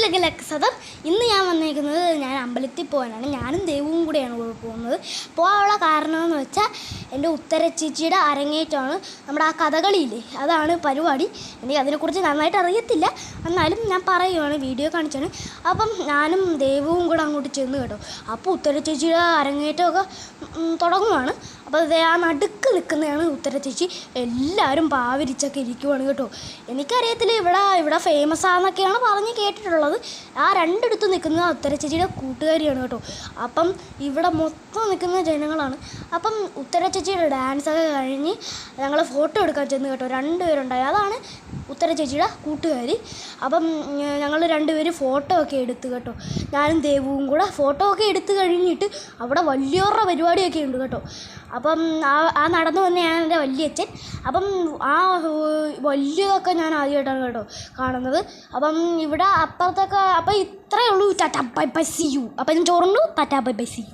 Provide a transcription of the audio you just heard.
വീഡിയോയിലേക്ക് സദം. ഇന്ന് ഞാൻ വന്നിരിക്കുന്നത് ഞാൻ അമ്പലത്തിൽ പോകാനാണ്. ഞാനും ദേവും കൂടെയാണ് പോകുന്നത്. പോകാനുള്ള കാരണം എന്ന് വെച്ചാൽ എൻ്റെ ഉത്തര ചേച്ചിയുടെ അരങ്ങേറ്റമാണ്. നമ്മുടെ ആ കഥകളിയില്ലേ, അതാണ് പരിപാടി. എനിക്ക് അതിനെക്കുറിച്ച് നന്നായിട്ട് അറിയത്തില്ല, എന്നാലും ഞാൻ പറയുവാണ്, വീഡിയോ കാണിച്ചാണ്. അപ്പം ഞാനും ദേവും കൂടെ അങ്ങോട്ട് ചെന്ന് കേട്ടോ. അപ്പോൾ ഉത്തര ചേച്ചിയുടെ അരങ്ങേറ്റമൊക്കെ തുടങ്ങുവാണ്. അപ്പോൾ അതേ ആ നടുക്ക് നിൽക്കുന്നതാണ് ഉത്തര ചേച്ചി. എല്ലാവരും പാവരിച്ചൊക്കെ ഇരിക്കുവാണ് കേട്ടോ. എനിക്കറിയത്തില്ല ഇവിടെ ഫേമസ് ആണെന്നൊക്കെയാണ് പറഞ്ഞ് കേട്ടിട്ടുള്ളത്. ആ രണ്ടിടത്ത് നിൽക്കുന്നത് ഉത്തര ചേച്ചിയുടെ കൂട്ടുകാരിയാണ് കേട്ടോ. അപ്പം ഇവിടെ മൊത്തം നിൽക്കുന്ന ജനങ്ങളാണ്. അപ്പം ഉത്തര ചേച്ചിയുടെ ഡാൻസൊക്കെ കഴിഞ്ഞ് ഞങ്ങൾ ഫോട്ടോ എടുക്കാൻ ചെന്ന് കേട്ടോ. 2 പേരുണ്ടായി, അതാണ് ഉത്തര ചേച്ചിയുടെ കൂട്ടുകാരി. അപ്പം ഞങ്ങൾ 2 പേര് ഫോട്ടോ ഒക്കെ എടുത്ത് കേട്ടോ. ഞാനും ദേവും കൂടെ ഫോട്ടോ ഒക്കെ എടുത്ത് കഴിഞ്ഞിട്ട് അവിടെ വലിയൊരു പരിപാടിയൊക്കെ ഉണ്ട് കേട്ടോ. അപ്പം ആ നടന്നു വന്നെയാണ് എൻ്റെ വലിയച്ഛൻ. അപ്പം ആ വലിയതൊക്കെ ഞാൻ ആദ്യമായിട്ടാണ് കേട്ടോ കാണുന്നത്. അപ്പം ഇവിടെ അപ്പുറത്തൊക്കെ അപ്പം ഇത്രയേ ഉള്ളൂ. Tata bye bye see you. അപ്പം ഞാൻ ചോറുണ്ടു. Tata bye bye see U.